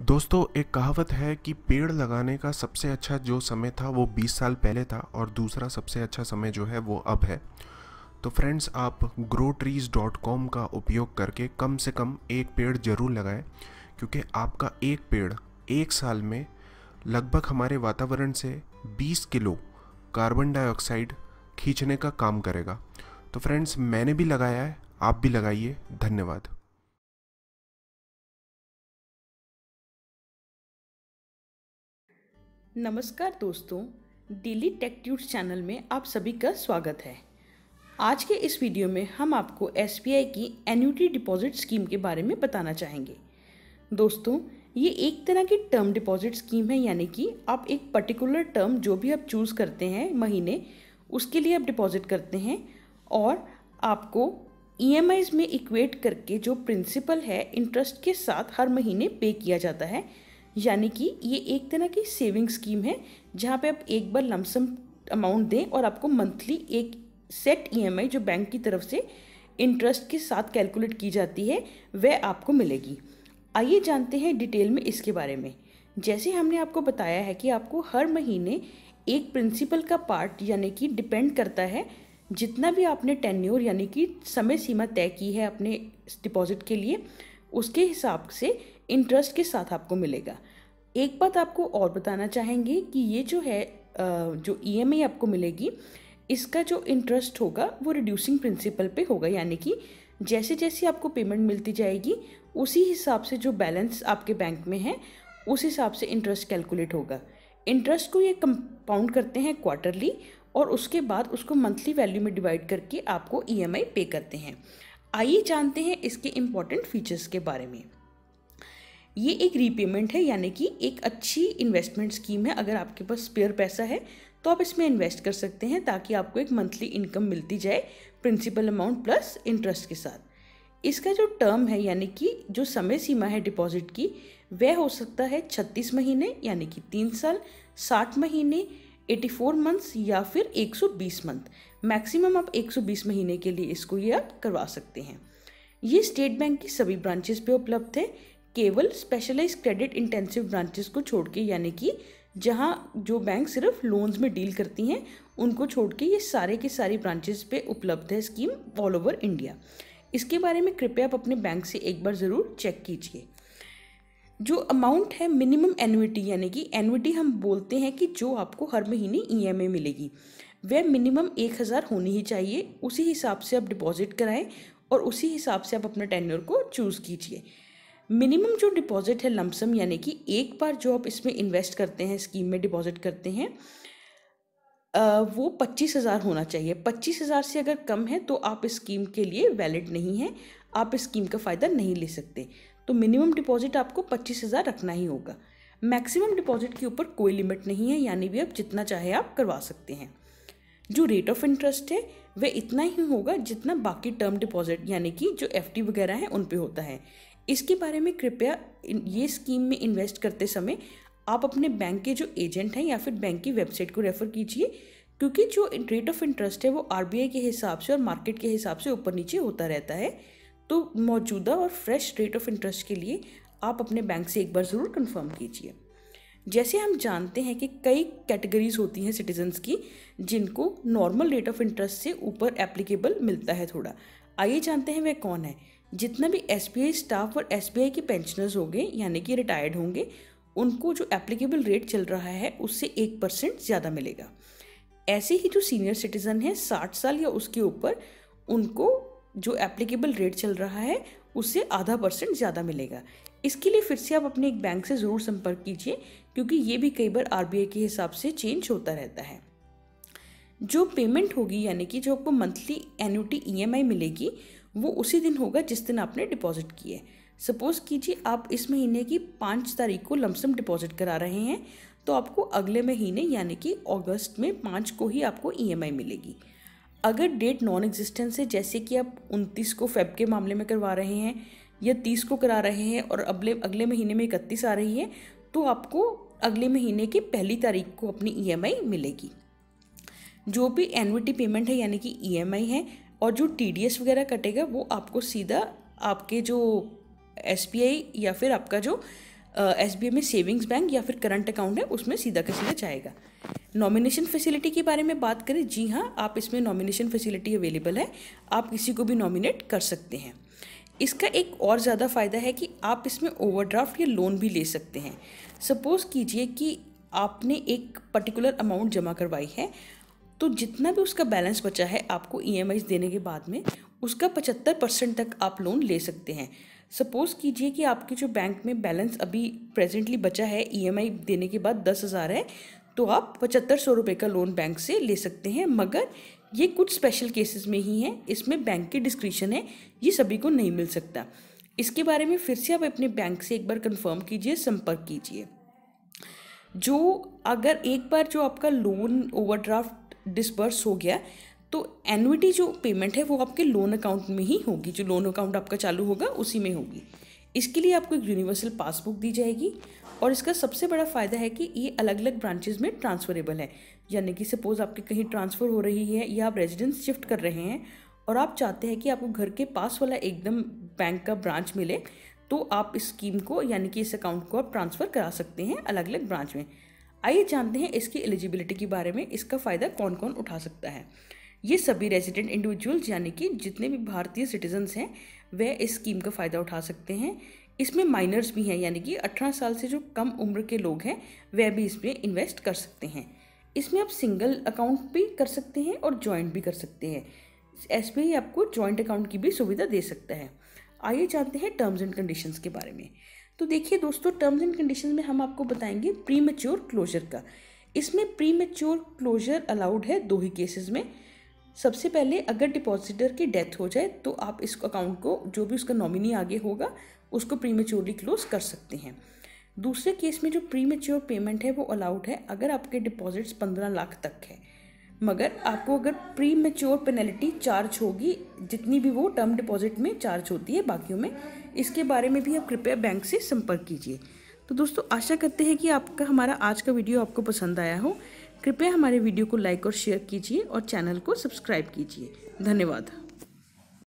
दोस्तों, एक कहावत है कि पेड़ लगाने का सबसे अच्छा जो समय था वो 20 साल पहले था और दूसरा सबसे अच्छा समय जो है वो अब है। तो फ्रेंड्स, आप growtrees.com का उपयोग करके कम से कम एक पेड़ ज़रूर लगाएं, क्योंकि आपका एक पेड़ एक साल में लगभग हमारे वातावरण से 20 किलो कार्बन डाइऑक्साइड खींचने का काम करेगा। तो फ्रेंड्स, मैंने भी लगाया है, आप भी लगाइए। धन्यवाद। नमस्कार दोस्तों, डेली टेक ट्यूट्स चैनल में आप सभी का स्वागत है। आज के इस वीडियो में हम आपको एसबीआई की एन्युटी डिपॉजिट स्कीम के बारे में बताना चाहेंगे। दोस्तों, ये एक तरह की टर्म डिपॉजिट स्कीम है, यानी कि आप एक पर्टिकुलर टर्म जो भी आप चूज़ करते हैं महीने, उसके लिए आप डिपॉजिट करते हैं और आपको ईएमआईज़ में इक्वेट करके जो प्रिंसिपल है इंटरेस्ट के साथ हर महीने पे किया जाता है। यानी कि ये एक तरह की सेविंग स्कीम है जहाँ पे आप एक बार लमसम अमाउंट दें और आपको मंथली एक सेट ईएमआई जो बैंक की तरफ से इंटरेस्ट के साथ कैलकुलेट की जाती है वह आपको मिलेगी। आइए जानते हैं डिटेल में इसके बारे में। जैसे हमने आपको बताया है कि आपको हर महीने एक प्रिंसिपल का पार्ट यानी कि डिपेंड करता है जितना भी आपने टेन्योर यानी कि समय सीमा तय की है अपने डिपॉजिट के लिए, उसके हिसाब से इंटरेस्ट के साथ आपको मिलेगा। एक बात आपको और बताना चाहेंगे कि ये जो है जो ईएमआई आपको मिलेगी, इसका जो इंटरेस्ट होगा वो रिड्यूसिंग प्रिंसिपल पे होगा, यानी कि जैसे जैसे आपको पेमेंट मिलती जाएगी उसी हिसाब से जो बैलेंस आपके बैंक में है उस हिसाब से इंटरेस्ट कैलकुलेट होगा। इंटरेस्ट को ये कंपाउंड करते हैं क्वार्टरली और उसके बाद उसको मंथली वैल्यू में डिवाइड करके आपको ईएमआई पे करते हैं। आइए जानते हैं इसके इम्पॉर्टेंट फीचर्स के बारे में। ये एक रीपेमेंट है, यानी कि एक अच्छी इन्वेस्टमेंट स्कीम है। अगर आपके पास स्पेयर पैसा है तो आप इसमें इन्वेस्ट कर सकते हैं ताकि आपको एक मंथली इनकम मिलती जाए प्रिंसिपल अमाउंट प्लस इंटरेस्ट के साथ। इसका जो टर्म है यानी कि जो समय सीमा है डिपॉजिट की, वह हो सकता है 36 महीने यानी कि 3 साल, 60 महीने 84 मंथ्स या फिर 120 मंथ। मैक्सिमम आप 120 महीने के लिए इसको ये आप करवा सकते हैं। ये स्टेट बैंक की सभी ब्रांचेस पे उपलब्ध है, केवल स्पेशलाइज क्रेडिट इंटेंसिव ब्रांचेस को छोड़ के, यानी कि जहाँ जो बैंक सिर्फ लोन्स में डील करती हैं उनको छोड़ के ये सारे के सारी ब्रांचेस पे उपलब्ध है स्कीम ऑल ओवर इंडिया। इसके बारे में कृपया आप अपने बैंक से एक बार ज़रूर चेक कीजिए। जो अमाउंट है मिनिमम एन्युटी, यानी कि एन्युटी हम बोलते हैं कि जो आपको हर महीने ईएमआई मिलेगी, वह मिनिमम 1000 होनी ही चाहिए। उसी हिसाब से आप डिपॉजिट कराएं और उसी हिसाब से आप अपने टेन्योर को चूज़ कीजिए। मिनिमम जो डिपॉजिट है लमसम, यानी कि एक बार जो आप इसमें इन्वेस्ट करते हैं, स्कीम में डिपॉजिट करते हैं, वो 25,000 होना चाहिए। 25,000 से अगर कम है तो आप इस स्कीम के लिए वैलिड नहीं है, आप इस स्कीम का फ़ायदा नहीं ले सकते। तो मिनिमम डिपॉजिट आपको 25,000 रखना ही होगा। मैक्सिमम डिपॉजिट के ऊपर कोई लिमिट नहीं है, यानी भी आप जितना चाहे आप करवा सकते हैं। जो रेट ऑफ इंटरेस्ट है वह इतना ही होगा जितना बाकी टर्म डिपॉजिट यानी कि जो एफडी वगैरह है उन पे होता है। इसके बारे में कृपया ये स्कीम में इन्वेस्ट करते समय आप अपने बैंक के जो एजेंट हैं या फिर बैंक की वेबसाइट को रेफ़र कीजिए, क्योंकि जो रेट ऑफ इंटरेस्ट है वो आरबीआई के हिसाब से और मार्केट के हिसाब से ऊपर नीचे होता रहता है। तो मौजूदा और फ्रेश रेट ऑफ इंटरेस्ट के लिए आप अपने बैंक से एक बार ज़रूर कंफर्म कीजिए। जैसे हम जानते हैं कि कई कैटेगरीज होती हैं सिटीजन्स की जिनको नॉर्मल रेट ऑफ इंटरेस्ट से ऊपर एप्लीकेबल मिलता है थोड़ा। आइए जानते हैं वह कौन है। जितना भी एसबीआई स्टाफ और एसबीआई के पेंशनर्स होंगे यानी कि रिटायर्ड होंगे, उनको जो एप्लीकेबल रेट चल रहा है उससे 1% ज़्यादा मिलेगा। ऐसे ही जो सीनियर सिटीज़न है 60 साल या उसके ऊपर, उनको जो एप्लीकेबल रेट चल रहा है उससे ½ % ज़्यादा मिलेगा। इसके लिए फिर से आप अपने एक बैंक से ज़रूर संपर्क कीजिए, क्योंकि ये भी कई बार आरबीआई के हिसाब से चेंज होता रहता है। जो पेमेंट होगी यानी कि जो आपको मंथली एन्युटी ईएमआई मिलेगी वो उसी दिन होगा जिस दिन आपने डिपॉजिट की है। सपोज़ कीजिए आप इस महीने की 5 तारीख को लमसम डिपॉजिट करा रहे हैं, तो आपको अगले महीने यानी कि अगस्त में 5 को ही आपको ईएमआई मिलेगी। अगर डेट नॉन एग्जिस्टेंस है, जैसे कि आप 29 को फेब के मामले में करवा रहे हैं या 30 को करा रहे हैं और अगले महीने में 31 आ रही है, तो आपको अगले महीने की 1 तारीख को अपनी ईएमआई मिलेगी। जो भी एन्युटी पेमेंट है यानी कि ईएमआई है और जो टीडीएस वगैरह कटेगा वो आपको सीधा आपके जो एसबीआई या फिर आपका जो SBI में सेविंग्स बैंक या फिर करंट अकाउंट है उसमें सीधा का सीधा जाएगा। नॉमिनेशन फैसिलिटी के बारे में बात करें, जी हाँ, आप इसमें नॉमिनेशन फैसिलिटी अवेलेबल है, आप किसी को भी नॉमिनेट कर सकते हैं। इसका एक और ज़्यादा फ़ायदा है कि आप इसमें ओवरड्राफ्ट या लोन भी ले सकते हैं। सपोज़ कीजिए कि आपने एक पर्टिकुलर अमाउंट जमा करवाई है, तो जितना भी उसका बैलेंस बचा है आपको EMIs देने के बाद में उसका 75% तक आप लोन ले सकते हैं। सपोज़ कीजिए कि आपके जो बैंक में बैलेंस अभी प्रेजेंटली बचा है EMI देने के बाद 10,000 है, तो आप 7500 रुपये का लोन बैंक से ले सकते हैं, मगर ये कुछ स्पेशल केसेस में ही है, इसमें बैंक की डिस्क्रिशन है, ये सभी को नहीं मिल सकता। इसके बारे में फिर से आप अपने बैंक से एक बार कंफर्म कीजिए, संपर्क कीजिए। जो अगर एक बार जो आपका लोन ओवरड्राफ्ट डिसबर्स हो गया तो एन्युटी जो पेमेंट है वो आपके लोन अकाउंट में ही होगी, जो लोन अकाउंट आपका चालू होगा उसी में होगी। इसके लिए आपको एक यूनिवर्सल पासबुक दी जाएगी और इसका सबसे बड़ा फ़ायदा है कि ये अलग अलग ब्रांचेस में ट्रांसफरेबल है। यानी कि सपोज़ आपके कहीं ट्रांसफ़र हो रही है या आप रेजिडेंस शिफ्ट कर रहे हैं और आप चाहते हैं कि आपको घर के पास वाला एकदम बैंक का ब्रांच मिले, तो आप इस स्कीम को यानी कि इस अकाउंट को आप ट्रांसफ़र करा सकते हैं अलग अलग ब्रांच में। आइए जानते हैं इसकी एलिजिबिलिटी के बारे में, इसका फ़ायदा कौन कौन उठा सकता है। ये सभी रेजिडेंट इंडिविजुअल्स यानी कि जितने भी भारतीय सिटीजन्स हैं वह इस स्कीम का फ़ायदा उठा सकते हैं। इसमें माइनर्स भी हैं, यानी कि 18 साल से जो कम उम्र के लोग हैं वह भी इसमें इन्वेस्ट कर सकते हैं। इसमें आप सिंगल अकाउंट भी कर सकते हैं और जॉइंट भी कर सकते हैं। SBI आपको जॉइंट अकाउंट की भी सुविधा दे सकता है। आइए जानते हैं टर्म्स एंड कंडीशंस के बारे में। तो देखिए दोस्तों, टर्म्स एंड कंडीशंस में हम आपको बताएंगे प्रीमेच्योर क्लोजर का। इसमें प्रीमेच्योर क्लोजर अलाउड है 2 ही केसेस में। सबसे पहले अगर डिपॉजिटर की डेथ हो जाए तो आप इस अकाउंट को, जो भी उसका नॉमिनी आगे होगा, उसको प्रीमेच्योरली क्लोज कर सकते हैं। दूसरे केस में जो प्रीमेच्योर पेमेंट है वो अलाउड है अगर आपके डिपॉजिट्स 15 लाख तक है, मगर आपको अगर प्रीमेच्योर पेनल्टी चार्ज होगी जितनी भी वो टर्म डिपॉजिट में चार्ज होती है बाकियों में। इसके बारे में भी आप कृपया बैंक से संपर्क कीजिए। तो दोस्तों, आशा करते हैं कि आपका हमारा आज का वीडियो आपको पसंद आया हो। कृपया हमारे वीडियो को लाइक और शेयर कीजिए और चैनल को सब्सक्राइब कीजिए। धन्यवाद।